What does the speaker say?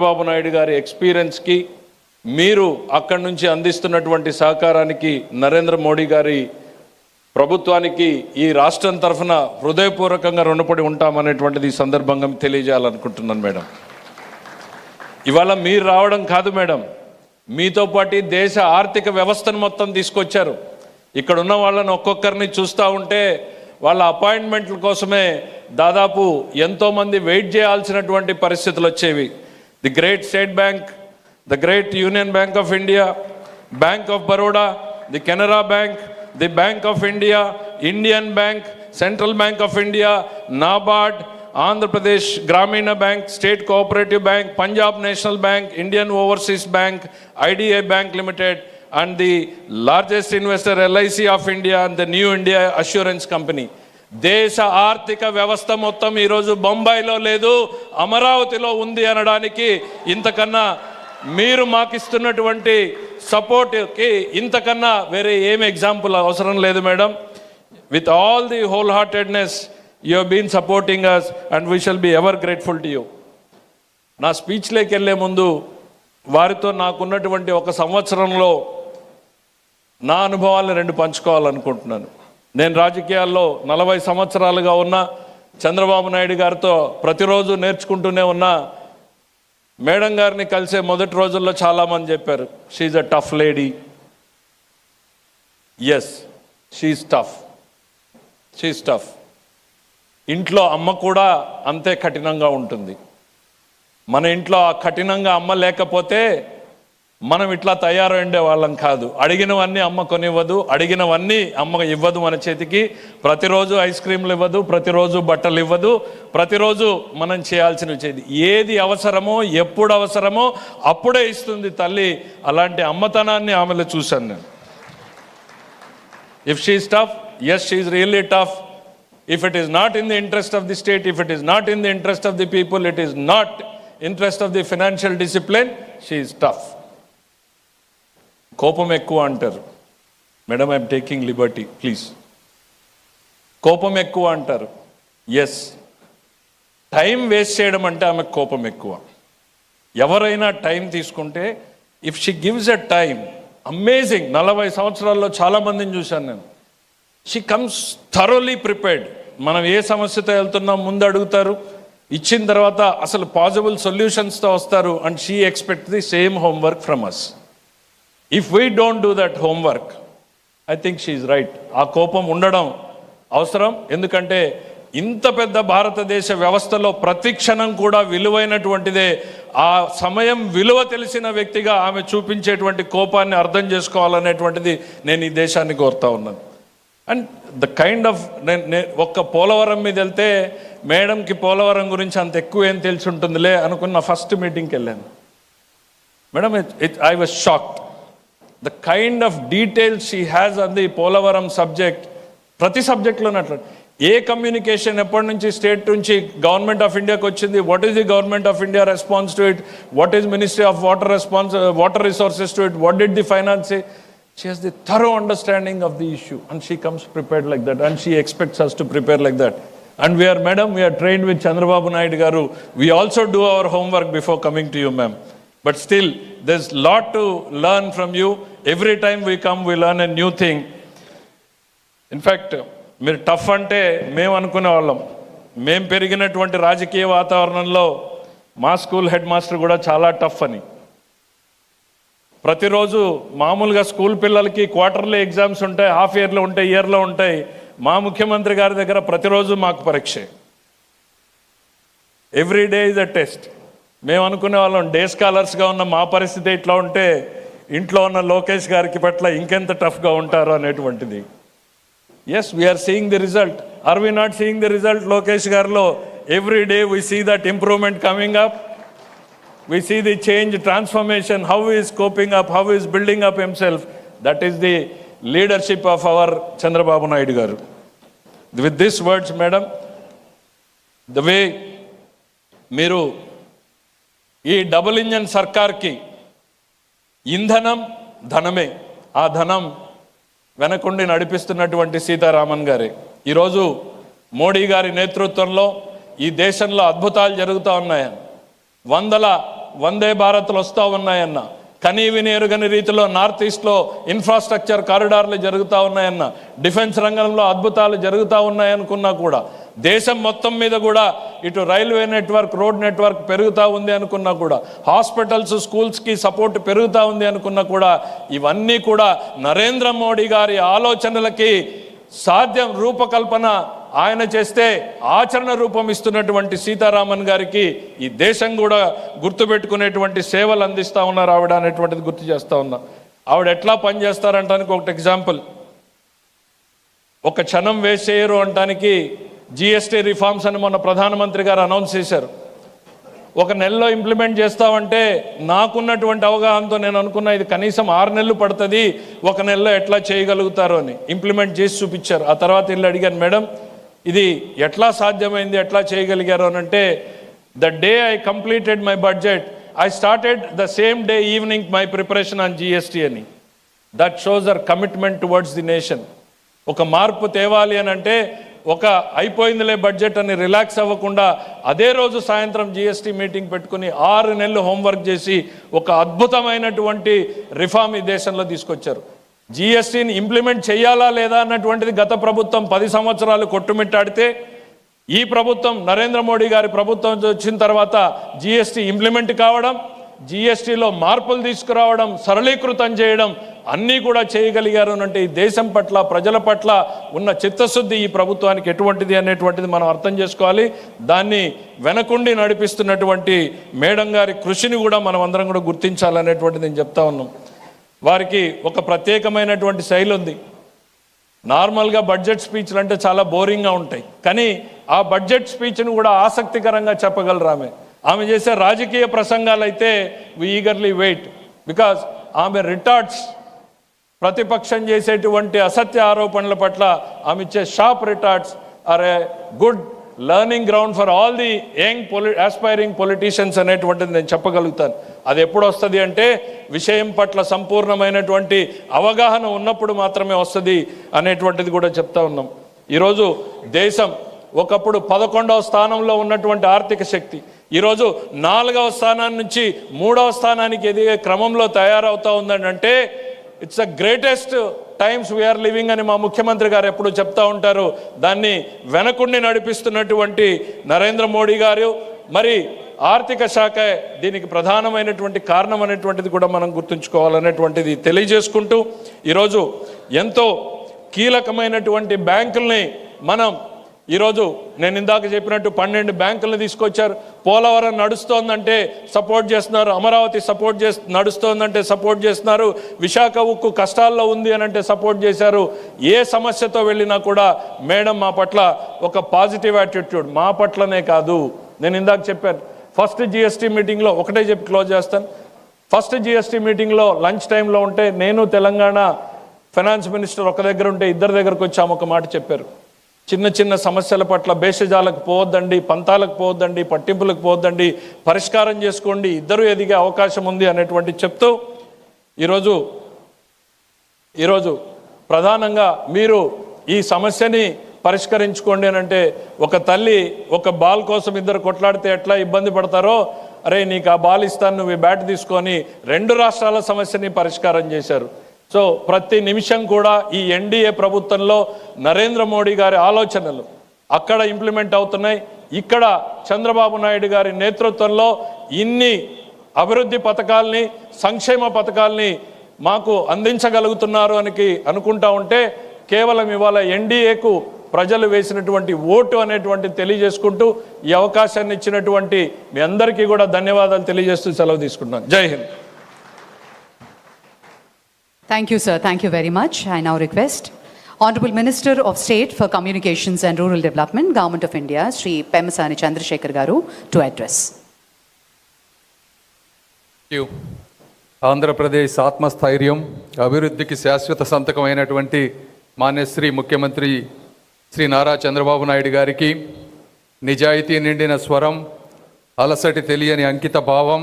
చంద్రబాబు నాయుడు గారి ఎక్స్పీరియన్స్కి మీరు అక్కడి నుంచి అందిస్తున్నటువంటి సహకారానికి నరేంద్ర మోడీ గారి ప్రభుత్వానికి ఈ రాష్ట్రం తరఫున హృదయపూర్వకంగా రుణపడి ఉంటామనేటువంటిది ఈ సందర్భంగా తెలియజేయాలనుకుంటున్నాను మేడం. ఇవాళ మీరు రావడం కాదు మేడం, మీతో పాటు దేశ ఆర్థిక వ్యవస్థను మొత్తం తీసుకొచ్చారు. ఇక్కడ ఉన్న వాళ్ళని ఒక్కొక్కరిని చూస్తూ ఉంటే వాళ్ళ అపాయింట్మెంట్ల కోసమే దాదాపు ఎంతోమంది వెయిట్ చేయాల్సినటువంటి పరిస్థితులు వచ్చేవి. The great State Bank, the great Union Bank of India, Bank of Baroda, the Canara Bank, the Bank of India, Indian Bank, Central Bank of India, NABARD, Andhra Pradesh Grameena Bank, State Cooperative Bank, Punjab National Bank, Indian Overseas Bank, IDI Bank Limited, and the largest investor LIC of India and the New India Assurance Company. దేశ ఆర్థిక వ్యవస్థ మొత్తం ఈరోజు బొంబాయిలో లేదు, అమరావతిలో ఉంది అనడానికి ఇంతకన్నా మీరు మాకు ఇస్తున్నటువంటి సపోర్ట్కి ఇంతకన్నా వేరే ఏం ఎగ్జాంపుల్ అవసరం లేదు madam. With all the whole heartedness you have been supporting us and we shall be ever grateful to you. నా స్పీచ్లోకి వెళ్ళే ముందు వారితో నాకున్నటువంటి ఒక సంవత్సరంలో నా అనుభవాలను రెండు పంచుకోవాలనుకుంటున్నాను. నేను రాజకీయాల్లో 40 సంవత్సరాలుగా ఉన్న చంద్రబాబు నాయుడు గారితో ప్రతిరోజు నేర్చుకుంటూనే ఉన్నా. మేడం గారిని కలిసే మొదటి రోజుల్లో చాలామంది చెప్పారు, she's a tough lady. Yes, she's tough, she's tough. ఇంట్లో అమ్మ కూడా అంతే కఠినంగా ఉంటుంది. మన ఇంట్లో ఆ కఠినంగా అమ్మ లేకపోతే మనం ఇట్లా తయారైండే వాళ్ళం కాదు. అడిగినవన్నీ అమ్మ కొనివ్వదు, అడిగినవన్నీ అమ్మ ఇవ్వదు మన చేతికి. ప్రతిరోజు ఐస్ క్రీమ్లు ఇవ్వదు, ప్రతిరోజు బట్టలు ఇవ్వదు, ప్రతిరోజు మనం చేయాల్సినవి చేయదు. ఏది అవసరమో ఎప్పుడు అవసరమో అప్పుడే ఇస్తుంది తల్లి. అలాంటి అమ్మతనాన్ని ఆమెలో చూశాను నేను. If she is tough, yes she is really tough. If it is not in the interest of the state, if it is not in the interest of the people, it is not interest of the financial discipline, she is tough. కోపం ఎక్కువ అంటారు madam, I'm taking Liberty please. కోపం ఎక్కువ అంటారు. Yes, time waste చేయడం అంటే ఆమెకు కోపం ఎక్కువ. ఎవరైనా టైం తీసుకుంటే if she gives a time, amazing. 40 సంవత్సరాల్లో చాలామందిని చూశాను నేను. She comes thoroughly prepared. మనం ఏ సమస్యతో వెళ్తున్నాం ముందు అడుగుతారు, ఇచ్చిన తర్వాత అసలు పాసిబుల్ సొల్యూషన్స్తో వస్తారు. And she expect the same homework from us. If we don't do that homework, I think she is right. ఆ కోపం ఉండడం అవసరం. ఎందుకంటే ఇంత పెద్ద భారతదేశ వ్యవస్థలో ప్రతి క్షణం కూడా విలువైనటువంటిదే. ఆ సమయం విలువ తెలిసిన వ్యక్తిగా ఆమె చూపించేటువంటి కోపాన్ని అర్థం చేసుకోవాలనేటువంటిది నేను ఈ దేశాన్ని కోరుతా ఉన్నాను. అండ్ ద కైండ్ ఆఫ్ ఒక్క పోలవరం మీద వెళ్తే మేడంకి పోలవరం గురించి అంత ఎక్కువ ఏం తెలిసి ఉంటుందిలే అనుకున్న ఫస్ట్ మీటింగ్కి వెళ్ళాను. Madam, I was shocked the kind of details she has on the Polavaram subject. ప్రతి సబ్జెక్ట్లోనే అట్లా. ఏ కమ్యూనికేషన్ ఎప్పటి నుంచి స్టేట్ నుంచి గవర్నమెంట్ ఆఫ్ ఇండియాకి వచ్చింది, what is the government of India response to it, what is ministry of water resources to it, what did the finance say. She has the thorough understanding of the issue and she comes prepared like that and she expects us to prepare like that. And we are trained with Chandrababu Naidu garu. We also do our homework before coming to you, ma'am. But still, there's lot to learn from you. Every time we come, we learn a new thing. In fact, మీరు tough అంటే మేము అనుకునే వాళ్ళం. మేము పెరిగినటువంటి రాజకీయ వాతావరణంలో మా స్కూల్ హెడ్ మాస్టర్ కూడా చాలా టఫ్ అని. ప్రతిరోజు మామూలుగా స్కూల్ పిల్లలకి క్వార్టర్లీ ఎగ్జామ్స్ ఉంటాయి, హాఫ్ ఇయర్లో ఉంటాయి, ఇయర్లో ఉంటాయి. మా ముఖ్యమంత్రి గారి దగ్గర ప్రతిరోజు మాకు పరీక్ష. Every day is a test. మేము అనుకునే వాళ్ళం డే స్కాలర్స్గా ఉన్న మా పరిస్థితి ఇట్లా ఉంటే ఇంట్లో ఉన్న లోకేష్ గారికి పట్ల ఇంకెంత టఫ్గా ఉంటారో అనేటువంటిది. Yes, we are seeing the result. Are we not seeing the result Lokesh గారిలో? Every day we see that improvement coming up. We see the change, transformation, how he is coping up, how he is building up himself. That is the leadership of our Chandrababu Naidu garu. With these words, madam, the way మీరు ఈ double engine సర్కార్కి ఇంధనం ధనమే, ఆ ధనం వెనకుండి నడిపిస్తున్నటువంటి సీతారామన్ గారే. ఈరోజు మోడీ గారి నేతృత్వంలో ఈ దేశంలో అద్భుతాలు జరుగుతూ ఉన్నాయి. వందల వందే భారత్లు వస్తూ ఉన్నాయన్న, కనీవిని ఎరుగని రీతిలో నార్త్ ఈస్ట్లో ఇన్ఫ్రాస్ట్రక్చర్ కారిడార్లు జరుగుతూ ఉన్నాయన్న, డిఫెన్స్ రంగంలో అద్భుతాలు జరుగుతూ ఉన్నాయనుకున్నా కూడా, దేశం మొత్తం మీద కూడా ఇటు రైల్వే నెట్వర్క్, రోడ్ నెట్వర్క్ పెరుగుతూ ఉంది అనుకున్నా కూడా, హాస్పిటల్స్, స్కూల్స్కి సపోర్ట్ పెరుగుతూ ఉంది అనుకున్నా కూడా, ఇవన్నీ కూడా నరేంద్ర మోడీ గారి ఆలోచనలకి సాధ్యం రూపకల్పన ఆయన చేస్తే ఆచరణ రూపం ఇస్తున్నటువంటి సీతారామన్ గారికి ఈ దేశం కూడా గుర్తుపెట్టుకునేటువంటి సేవలు అందిస్తూ ఉన్నారు ఆవిడ అనేటువంటిది గుర్తు చేస్తూ ఉన్నా. ఆవిడ ఎట్లా పనిచేస్తారంటానికి ఒకటి ఎగ్జాంపుల్, ఒక క్షణం వేస్ట్ చేయరు అంటానికి జిఎస్టీ రిఫార్మ్స్ అని మొన్న ప్రధానమంత్రి గారు అనౌన్స్ చేశారు. ఒక నెలలో ఇంప్లిమెంట్ చేస్తామంటే నాకున్నటువంటి అవగాహనతో నేను అనుకున్నా ఇది కనీసం 6 నెలలు పడుతుంది, ఒక నెలలో ఎట్లా చేయగలుగుతారో అని ఇంప్లిమెంట్ చేసి చూపించారు. ఆ తర్వాత వీళ్ళు అడిగాను, మేడం ఇది ఎట్లా సాధ్యమైంది, ఎట్లా చేయగలిగారు అని అంటే, the day I completed my budget I started the same day evening my preparation on GST అని. That shows our commitment towards the nation. ఒక మార్పు తేవాలి అని అంటే ఒక అయిపోయిందిలే బడ్జెట్ అని రిలాక్స్ అవ్వకుండా అదే రోజు సాయంత్రం జిఎస్టీ మీటింగ్ పెట్టుకుని 6 నెలలు హోంవర్క్ చేసి ఒక అద్భుతమైనటువంటి రిఫార్మ్ ఈ దేశంలో తీసుకొచ్చారు. జిఎస్టీని ఇంప్లిమెంట్ చేయాలా లేదా అన్నటువంటిది గత ప్రభుత్వం 10 సంవత్సరాలు కొట్టుమిట్టాడితే, ఈ ప్రభుత్వం నరేంద్ర మోడీ గారి ప్రభుత్వం వచ్చిన తర్వాత జిఎస్టీ ఇంప్లిమెంట్ కావడం, జిఎస్టీలో మార్పులు తీసుకురావడం, సరళీకృతం చేయడం అన్నీ కూడా చేయగలిగారు అంటే ఈ దేశం పట్ల, ప్రజల పట్ల ఉన్న చిత్తశుద్ధి ఈ ప్రభుత్వానికి ఎటువంటిది అనేటువంటిది మనం అర్థం చేసుకోవాలి. దాన్ని వెనకుండి నడిపిస్తున్నటువంటి మేడం గారి కృషిని కూడా మనం అందరం కూడా గుర్తించాలనేటువంటిది నేను చెప్తా ఉన్నాం. వారికి ఒక ప్రత్యేకమైనటువంటి శైలి ఉంది. నార్మల్గా బడ్జెట్ స్పీచ్లు అంటే చాలా బోరింగ్గా ఉంటాయి, కానీ ఆ బడ్జెట్ స్పీచ్ను కూడా ఆసక్తికరంగా చెప్పగలరు ఆమె. ఆమె చేసే రాజకీయ ప్రసంగాలు అయితే వి ఈగర్లీ వెయిట్, బికాజ్ ఆమె రిటార్ట్స్, ప్రతిపక్షం చేసేటువంటి అసత్య ఆరోపణల పట్ల ఆమె ఇచ్చే sharp retorts are a good learning ground for all the young aspiring politicians అనేటువంటిది నేను చెప్పగలుగుతాను. అది ఎప్పుడు వస్తుంది అంటే విషయం పట్ల సంపూర్ణమైనటువంటి అవగాహన ఉన్నప్పుడు మాత్రమే వస్తుంది అనేటువంటిది కూడా చెప్తా ఉన్నాం. ఈరోజు దేశం ఒకప్పుడు 11వ స్థానంలో ఉన్నటువంటి ఆర్థిక శక్తి ఈరోజు 4వ స్థానాన్ని నుంచి 3వ స్థానానికి ఎదిగే క్రమంలో తయారవుతూ ఉందంటే it's the greatest times we're living అని మా ముఖ్యమంత్రి గారు ఎప్పుడు చెప్తా ఉంటారు. దాన్ని వెనకుండి నడిపిస్తున్నటువంటి నరేంద్ర మోడీ గారు, మరి ఆర్థిక శాఖ దీనికి ప్రధానమైనటువంటి కారణం అనేటువంటిది కూడా మనం గుర్తుంచుకోవాలనేటువంటిది తెలియజేసుకుంటూ, ఈరోజు ఎంతో కీలకమైనటువంటి బ్యాంకుల్ని మనం ఈరోజు నేను ఇందాక చెప్పినట్టు 12 బ్యాంకులను తీసుకొచ్చారు. పోలవరం నడుస్తోందంటే సపోర్ట్ చేస్తున్నారు, అమరావతి నడుస్తోందంటే సపోర్ట్ చేస్తున్నారు, విశాఖ ఉక్కు కష్టాల్లో ఉంది అని అంటే సపోర్ట్ చేశారు. ఏ సమస్యతో వెళ్ళినా కూడా మేడం మా పట్ల ఒక పాజిటివ్ యాటిట్యూడ్, మా పట్లనే కాదు. నేను ఇందాక చెప్పాను, ఫస్ట్ జిఎస్టీ మీటింగ్లో ఒకటే చెప్పి క్లోజ్ చేస్తాను. ఫస్ట్ జిఎస్టీ మీటింగ్లో లంచ్ టైంలో ఉంటే నేను తెలంగాణ ఫైనాన్స్ మినిస్టర్ ఒక దగ్గర ఉంటే ఇద్దరి దగ్గరకు వచ్చాము. ఒక మాట చెప్పారు, చిన్న చిన్న సమస్యల పట్ల భేషజాలకు పోవద్దండి, పంతాలకు పోవద్దండి, పట్టింపులకు పోవద్దండి, పరిష్కారం చేసుకోండి, ఇద్దరు ఎదిగే అవకాశం ఉంది అనేటువంటి చెప్తూ ఈరోజు ప్రధానంగా మీరు ఈ సమస్యని పరిష్కరించుకోండి అని అంటే, ఒక తల్లి ఒక బాల్ కోసం ఇద్దరు కొట్లాడితే ఎట్లా ఇబ్బంది పడతారో, అరే నీకు ఆ బాల్ ఇస్తాను, నువ్వు ఈ బ్యాట్ తీసుకొని 2 రాష్ట్రాల సమస్యని పరిష్కారం చేశారు. సో ప్రతి నిమిషం కూడా ఈ ఎన్డీఏ ప్రభుత్వంలో నరేంద్ర మోడీ గారి ఆలోచనలు అక్కడ ఇంప్లిమెంట్ అవుతున్నాయి. ఇక్కడ చంద్రబాబు నాయుడు గారి నేతృత్వంలో ఇన్ని అభివృద్ధి పథకాల్ని, సంక్షేమ పథకాల్ని మాకు అందించగలుగుతున్నారు అని అనుకుంటా ఉంటే, కేవలం ఇవాళ ఎన్డీఏకు ప్రజలు వేసినటువంటి ఓటు అనేటువంటి తెలియజేసుకుంటూ ఈ అవకాశాన్ని ఇచ్చినటువంటి మీ అందరికీ కూడా ధన్యవాదాలు తెలియజేస్తూ సెలవు తీసుకుంటున్నాను. జై Hind. Thank you, sir. Thank you very much. I now request Honorable Minister of State for Communications and Rural Development, Government of India, Shri Pemasani Chandrasekhar Garu, to address. Thank you. Andhra Pradesh ఆత్మస్థైర్యం, అభివృద్ధికి శాశ్వత సంతకమైనటువంటి మాన్యశ్రీ ముఖ్యమంత్రి శ్రీ నారా చంద్రబాబు నాయుడు గారికి నిజాయితీ నిండిన స్వరం, అలసటి తెలియని అంకిత భావం,